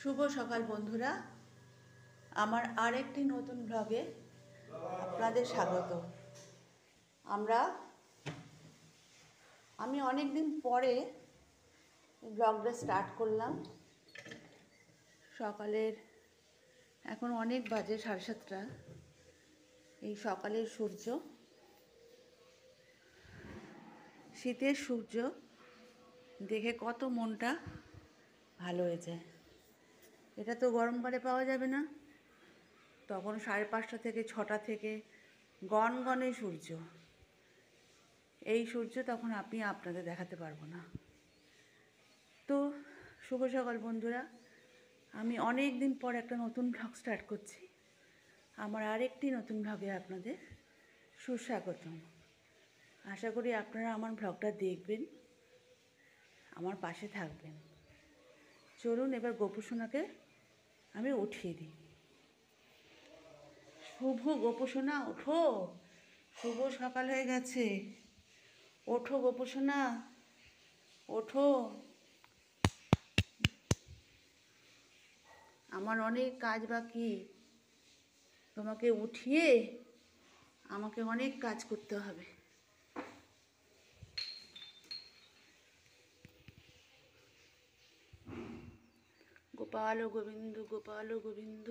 শুভ সকাল বন্ধুরা, আমার আরেকটি নতুন ব্লগে আপনাদের স্বাগত। আমি অনেক দিন পরে ব্লগটা স্টার্ট করলাম। সকালের এখন অনেক বাজে 7:30। এই সকালের সূর্য, শীতের সূর্য দেখে কত মনটা ভালো হয়ে যায়। এটা তো গরমকালে পাওয়া যাবে না। তখন 5:30 থেকে 6টা থেকে গনগনে সূর্য। এই সূর্য তখন আমি আপনাদের দেখাতে পারবো না। তো শুভ সকাল বন্ধুরা, আমি অনেক দিন পর একটা নতুন ব্লগ স্টার্ট করছি। আমার আরেকটি নতুন ব্লগে আপনাদের সুস্বাগতম। আশা করি আপনারা আমার ব্লগটা দেখবেন, আমার পাশে থাকবেন। চলুন এবার গোপুসোনাকে আমি উঠিয়ে দিই। শুভ গোপুসোনা ওঠো, শুভ সকাল হয়ে গেছে। ওঠো গোপুসোনা, ওঠো। আমার অনেক কাজ বাকি, তোমাকে উঠিয়ে আমাকে অনেক কাজ করতে হবে। গোপাল গোবিন্দ গোপাল গোবিন্দ,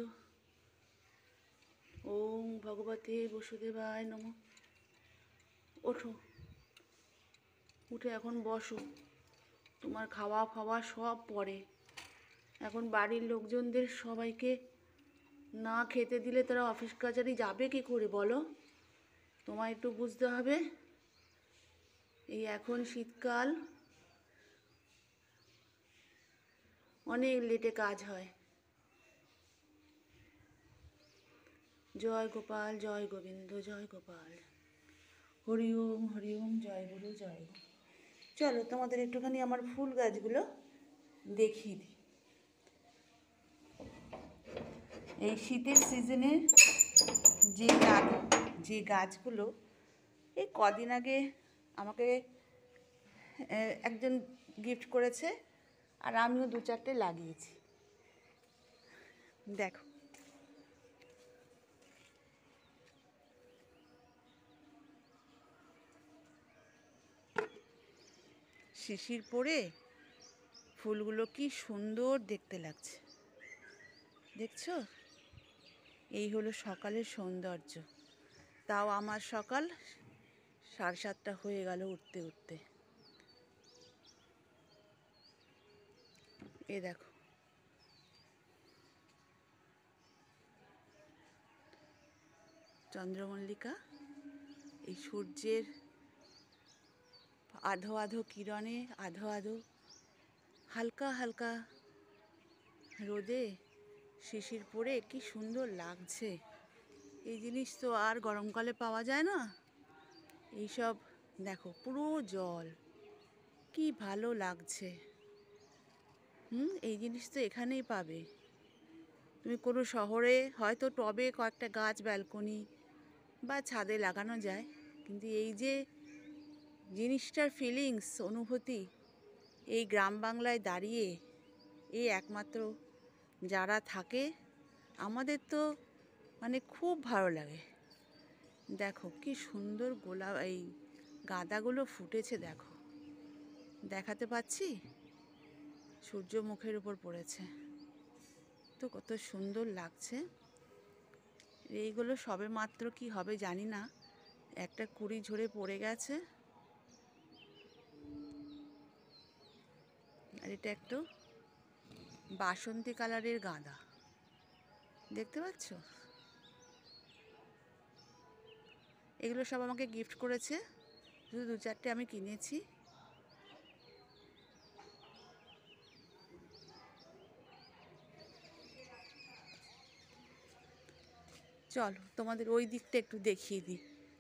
ওম ভগবতে বসুদেবায় নমঃ। ওঠো, উঠে এখন বসো। তোমার খাওয়া ফাওয়া সব পরে। এখন বাড়ির লোকজনদের সবাইকে না খেতে দিলে তারা অফিস কাছারি যাবে কি করে বলো? তোমায় একটু বুঝতে হবে। এই এখন শীতকাল, অনেক লেটে কাজ হয়। জয় গোপাল, জয় গোবিন্দ, জয় গোপাল। হরি ওম, জয় গুরু, জয় গুরু। চলো তোমাদের একটুখানি আমার ফুল গাছগুলো দেখিয়ে দিই। এই শীতের সিজনে যে গাছগুলো এই কদিন আগে আমাকে একজন গিফট করেছে, আর আমিও 2-4টে লাগিয়েছি। দেখো, শিশির পড়ে ফুলগুলো কি সুন্দর দেখতে লাগছে, দেখছো? এই হলো সকালের সৌন্দর্য। তাও আমার সকাল 7:30 হয়ে গেল উঠতে উঠতে। এ দেখো, চন্দ্রমল্লিকা এই সূর্যের আধো আধো কিরণে, আধো আধো হালকা হালকা রোদে শিশির পড়ে কি সুন্দর লাগছে। এই জিনিস তো আর গরমকালে পাওয়া যায় না। এইসব দেখো, পুরো জল, কি ভালো লাগছে। এই জিনিস তো এখানেই পাবে। তুমি কোনো শহরে হয়তো টবে কয়েকটা গাছ ব্যালকনি বা ছাদে লাগানো যায়, কিন্তু এই যে জিনিসটার ফিলিংস, অনুভূতি, এই গ্রাম বাংলায় দাঁড়িয়ে এই একমাত্র যারা থাকে, আমাদের তো মানে খুব ভালো লাগে। দেখো কি সুন্দর গোলাপ, এই গাঁদাগুলো ফুটেছে। দেখো, দেখাতে পাচ্ছি, সূর্য মুখের উপর পড়েছে তো কত সুন্দর লাগছে। এইগুলো সবে মাত্র কি হবে জানি না, একটা কুড়ি ঝরে পড়ে গেছে। আর এটা একটু বাসন্তী কালারের গাঁদা, দেখতে পাচ্ছ? এগুলো সব আমাকে গিফট করেছে, শুধু 2-4টে আমি কিনেছি। চলো তোমাদের ওই দিকটা একটু দেখিয়ে দিই।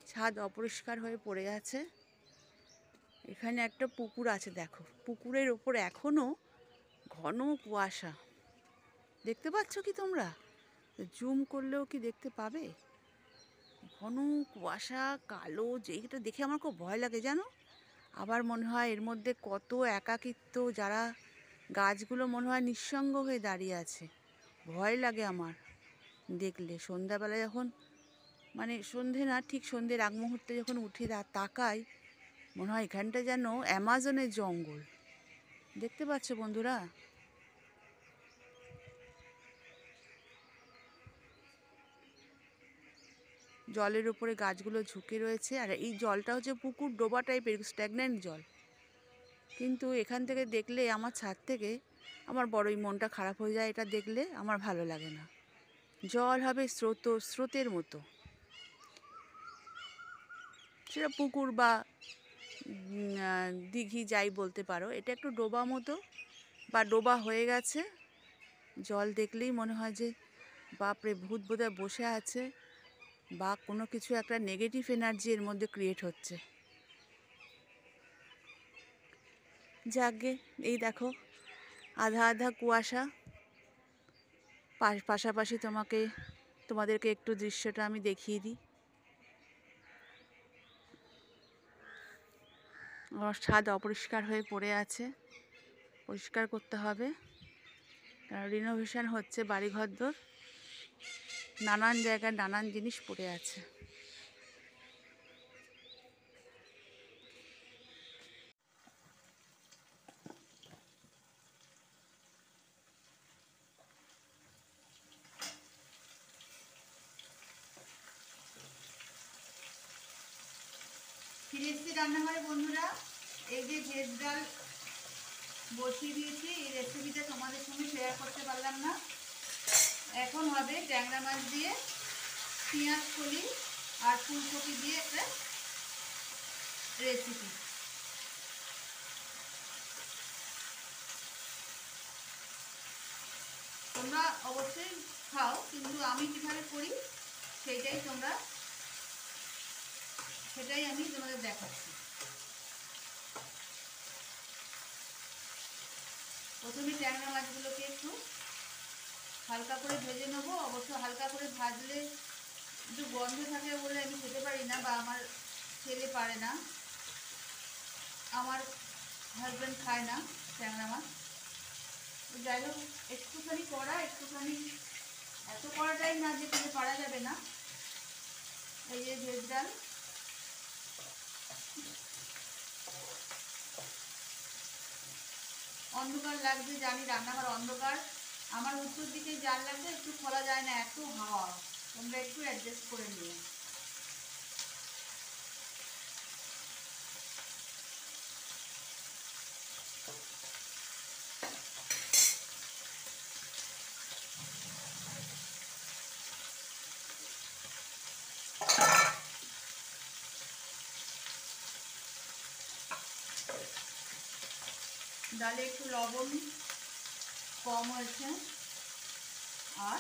ছাদ অপরিষ্কার হয়ে পড়ে আছে। এখানে একটা পুকুর আছে, দেখো পুকুরের ওপর এখনো ঘন কুয়াশা। দেখতে পাচ্ছ কি তোমরা? জুম করলেও কি দেখতে পাবে? ঘন কুয়াশা, কালো, যেইটা দেখে আমার খুব ভয় লাগে জানো। আবার মনে হয় এর মধ্যে কত একাকিত্ব, যারা গাছগুলো মনে হয় নিঃসঙ্গ হয়ে দাঁড়িয়ে আছে। ভয় লাগে আমার দেখলে। সন্ধ্যাবেলা যখন, মানে সন্ধে না, ঠিক সন্ধ্যের আগ মুহূর্তে যখন উঠে তাকাই, মনে হয় এখানটা যেন অ্যামাজনের জঙ্গল। দেখতে পাচ্ছ বন্ধুরা? জলের উপরে গাছগুলো ঝুঁকে রয়েছে, আর এই জলটা হচ্ছে পুকুর ডোবা টাইপের, স্ট্যাগন্যান্ট জল। কিন্তু এখান থেকে দেখলে, আমার ছাদ থেকে আমার বড়ই মনটা খারাপ হয়ে যায়। এটা দেখলে আমার ভালো লাগে না। জল হবে স্রোতের মতো, সেটা পুকুর বা দিঘি যাই বলতে পারো। এটা একটু ডোবা মতো বা ডোবা হয়ে গেছে। জল দেখলেই মনে হয় যে বাপরে, ভূত বোধহয় বসে আছে, বা কোনো কিছু একটা নেগেটিভ এনার্জি এর মধ্যে ক্রিয়েট হচ্ছে। যাকগে, এই দেখো আধা আধা কুয়াশা। পাশাপাশি তোমাদেরকে একটু দৃশ্যটা আমি দেখিয়ে দিই। আমার ছাদ অপরিষ্কার হয়ে পড়ে আছে, পরিষ্কার করতে হবে। কারণ রিনোভেশন হচ্ছে বাড়িঘরদোর, নানান জায়গায় নানান জিনিস পড়ে আছে। ফিরে এসেছি রান্নাঘরে বন্ধুরা। এই যে ভেজ ডাল বসিয়ে দিয়েছি, এই রেসিপিটা তোমাদের সঙ্গে শেয়ার করতে পারলাম না। এখন হবে ট্যাংরা মাছ দিয়ে পেঁয়াজ কলি আর ফুলকপি দিয়ে একটা রেসিপি। তোমরা অবশ্যই খাও, কিন্তু আমি কিভাবে করি সেটাই আমি তোমাদের দেখাচ্ছি। প্রথমে ট্যাংরা মাছগুলোকে একটু হালকা করে ভেজে নেবো। অবশ্য হালকা করে ভাজলে একটু গন্ধ থাকে বলে আমি খেতে পারি না, বা আমার ছেলে পারে না, আমার হাজব্যান্ড খায় না ট্যাংরা মাছ। যাই হোক, একটুখানি কড়া, একটুখানি, এত কড়াটাই না যে কোনো পারা যাবে না। এই যে ভেজ ডাল, অন্ধকার লাগছে জানি, রান্নাঘর অন্ধকার। আমার উত্তর দিকে জাল লাগবে, একটু খোলা যায় না, এত হাওয়া। তোমরা একটু অ্যাডজাস্ট করে নিও। ডালে একটু লবণ কম হয়েছে, আর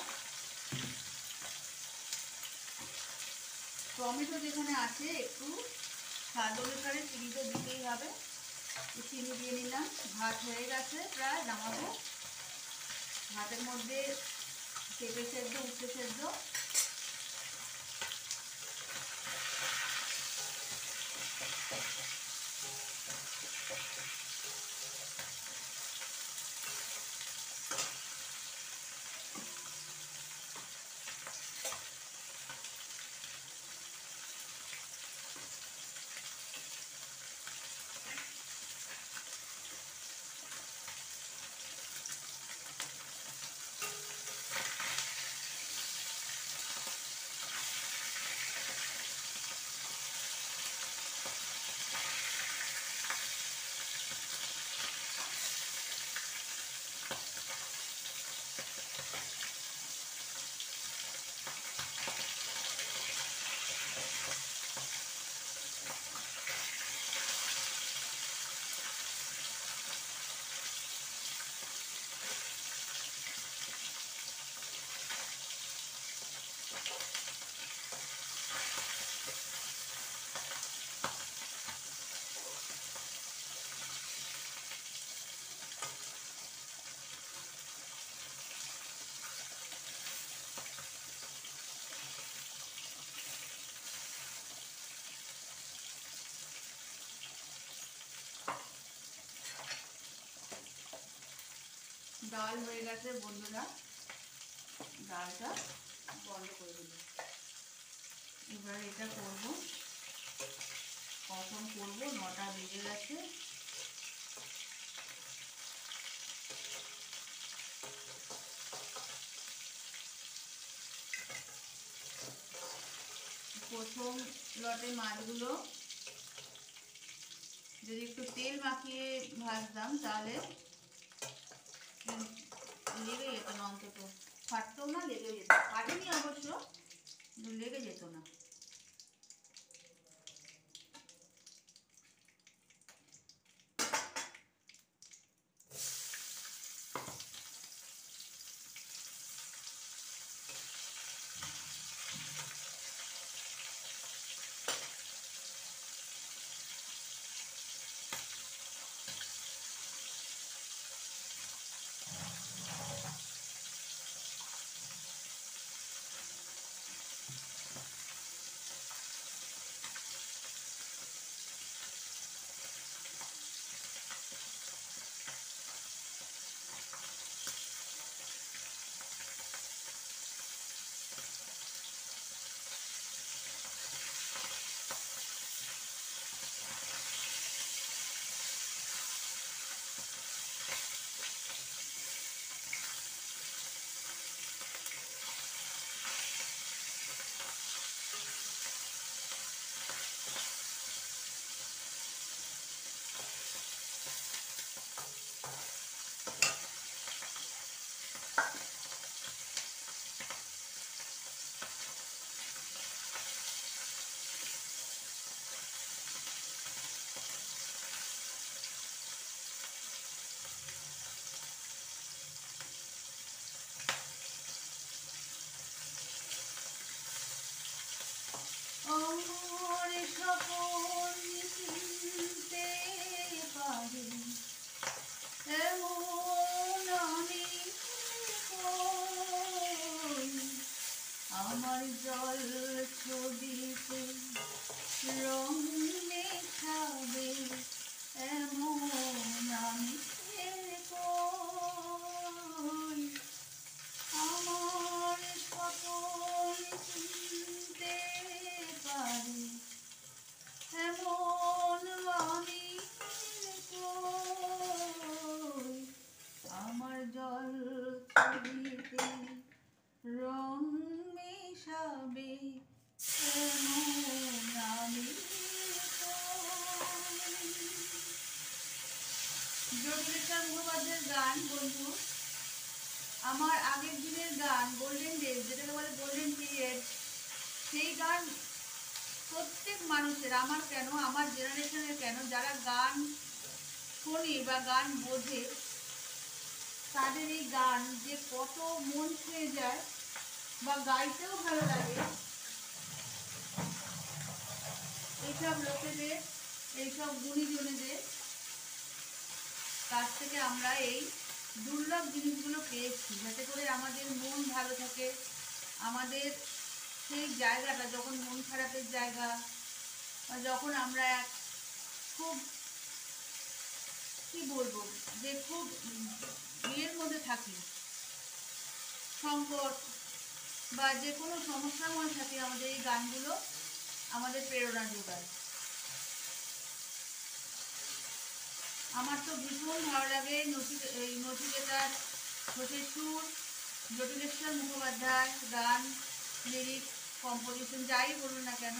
টমেটো যেখানে আছে একটু স্বাদ অনুসারে চিনি তো দিতেই হবে, চিনি দিয়ে নিলাম। ভাত হয়ে গেছে, প্রায় নামাবো। ভাতের মধ্যে পেঁপে সেদ্ধ, উচ্ছে সেদ্ধ, ডাল হয়ে গেছে বন্ধুরা, ডালটা বন্ধ করে দিল। এবার এটা করব, কখন করব, 9টা বেজে গেছে। প্রথম লটে মাছগুলো যদি একটু তেল মাখিয়ে ভাজতাম তাহলে লেগে যেত না, অন্তত ফাটতো না, লেগে যেত, ফাটেনি অবশ্য, লেগে যেত না। আমার সকল চিনতে পারে এমন আমি কই, আমার জল ছবিতে রং মেশাবে এমন আমি কই, আমার সকল চিনতে পারে এমন আমি কই, আমার জল ছবিতে রং মেশাবে এমন আমি কই। জটিলেশ্বর মুখোপাধ্যায়ের গান বন্ধু, আমার আগের দিনের গান গোল্ডেন ডেজ, যেটাকে বলে গোল্ডেন পিরিয়ড, সেই গান প্রত্যেক মানুষের, আমার কেন, আমার জেনারেশনের কেন, যারা গান শোনে বা গান বোঝে, তাদের এই গান যে কত মন ছুঁয়ে যায় বা গাইতেও ভালো লাগে, এইসব লোকেদের, এইসব গুণীজনেদের কাছ থেকে আমরা এই দুর্লভ জিনিসগুলো পেয়েছি, যাতে করে আমাদের মন ভালো থাকে। আমাদের সেই জায়গাটা যখন মন খারাপের জায়গা, বা যখন আমরা খুব কি বলবো, যে খুব ইয়ের মধ্যে থাকি, সংকট বা যে কোনো সমস্যার মধ্যে থাকি, আমাদের এই গানগুলো আমাদের প্রেরণা যোগায়। আমার তো ভীষণ ভালো লাগে নচিকেতার ঘোষের সুর, জটিলেশ্বর মুখোপাধ্যায় গান, লিরিক্স, কম্পোজিশন, যাই বলুন না কেন,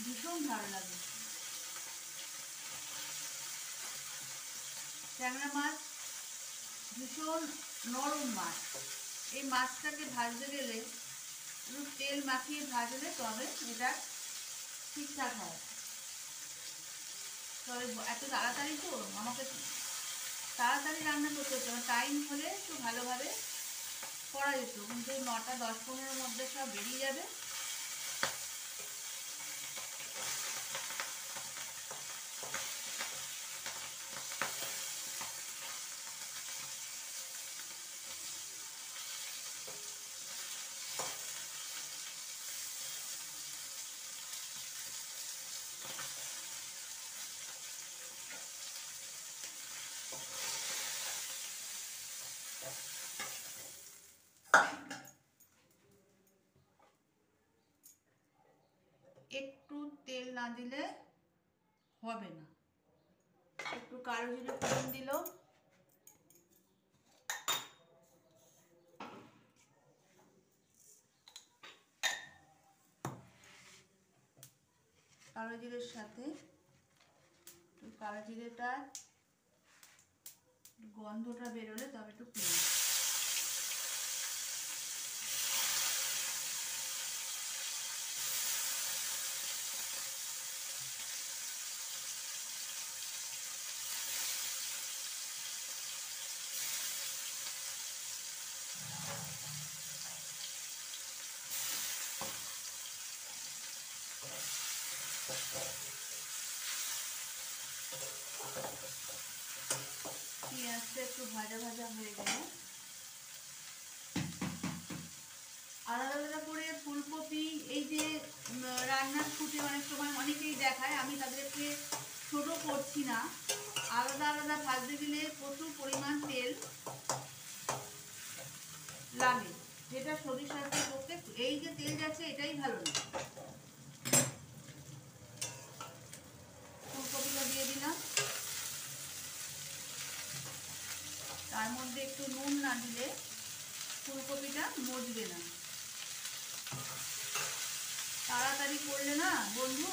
ভীষণ ভালো লাগে। ট্যাংরা মাছ ভীষণ নরম মাছ, এই মাছটাকে ভাজতে গেলে একটু তেল মাখিয়ে ভাজলে তবে এটা ঠিকঠাক হয়। তবে এত তাড়াতাড়ি তো আমাকে তাড়াতাড়ি রান্না করতে হতো, টাইম হলে একটু ভালোভাবে করা যেত, কিন্তু 9টা 10-15 মধ্যে সব বেরিয়ে যাবে। দিলে হবে না। একটু কালো জিরে ফোড়ন দিল, কালো জিরের সাথে কালো জিরেটা গন্ধটা বেরোলে তবে একটু পেঁয়াজ, পেঁয়াজটা একটু ভাজা ভাজা হয়ে গেলে আলাদা আলাদা করে ফুলকপি, এই যে রান্নার শুটে অনেক সময় অনেকেই দেখায়, আমি তাদেরকে ছোট করছি না, আলাদা আলাদা ভাজতে দিলে প্রচুর পরিমাণ তেল লাগে, যেটা শরীর স্বাস্থ্যের পক্ষে, এই যে তেল যাচ্ছে এটাই ভালো না। ফুলকপিটা দিয়ে দিলাম, তার মধ্যে একটু নুন না দিলে ফুলকপিটা মজবে না। তাড়াতাড়ি করলে না বন্ধু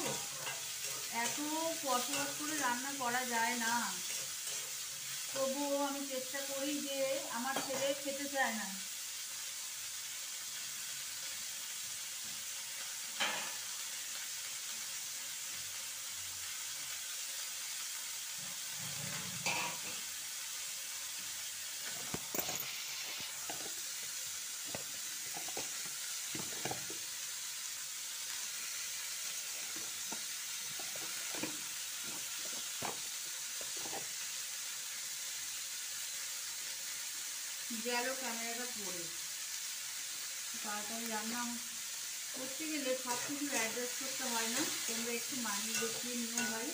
এত কসরত করে রান্না করা যায় না, তবুও আমি চেষ্টা করি যে আমার ছেলে খেতে চায় না। গেল ক্যামেরাটা পড়ে, তাড়াতাড়ি রান্না করতে গেলে সব কিছু অ্যাডজাস্ট করতে হয় না, তোমরা একটু মানিয়ে দেখিয়ে নিও ভাই।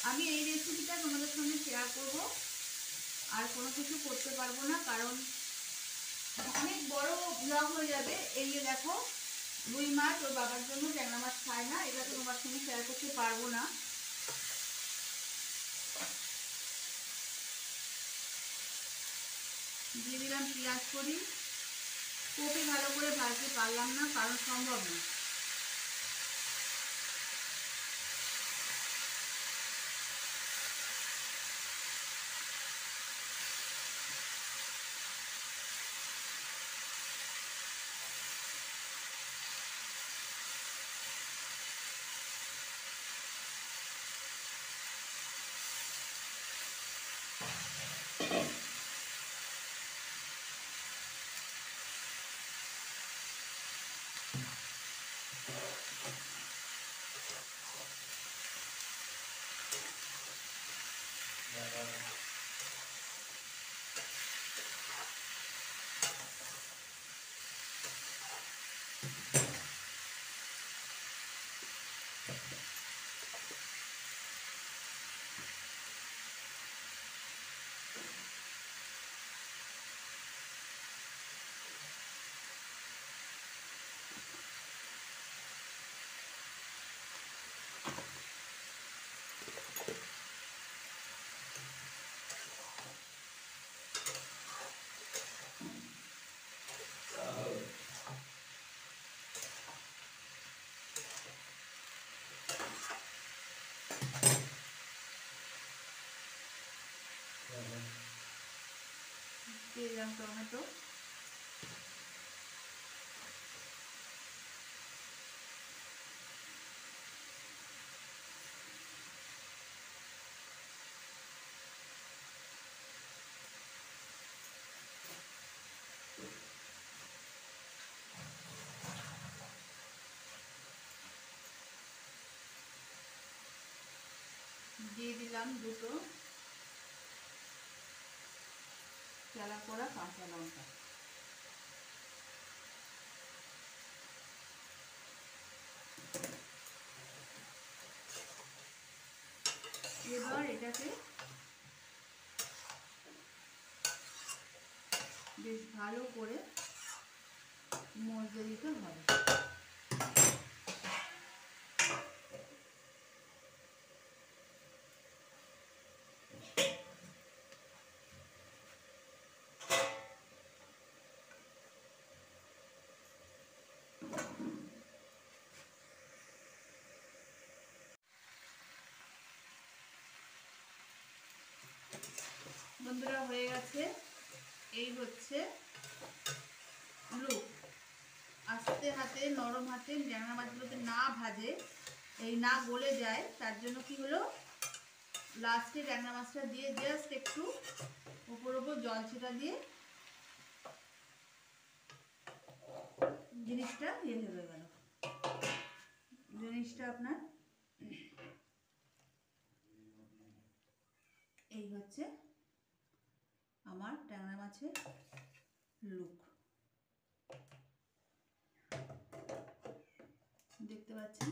আমি এই রেসিপিটা তোমাদের সঙ্গে শেয়ার করব, আর কোনো কিছু করতে পারবো না, কারণ অনেক বড় ব্লগ হয়ে যাবে। এই যে দেখো রুই মাছ ওর বাবার জন্য, ট্যাংরা মাছ খায় না, এটা তো তোমার সঙ্গে শেয়ার করতে পারবো না। দিয়ে দিলাম পেঁয়াজ করি, কপি ভালো করে ভাজতে পারলাম না কারণ সম্ভব না। দিয়ে দিলাম টমেটো, দিয়ে দিলাম দুটো চালা করা কাঁচা লঙ্কা, এবার এটাকে বেশ ভালো করে মজতে দিতে হবে। বন্ধুরা হয়ে গেছে। এই হচ্ছে লুক। আস্তে হাতে নরম হাতে ট্যাংরা মাছগুলোতে না ভাজে, এই না গলে যায়, তার জন্য কি হলো, লাস্টে ট্যাংরা মাছটা দিয়ে জাস্ট একটু উপর উপর জল ছিটা দিয়ে জিনিসটা হয়ে গেল। জিনিসটা আপনার এই হচ্ছে আমার ট্যাংরা মাছের লুক। দেখতে পাচ্ছেন।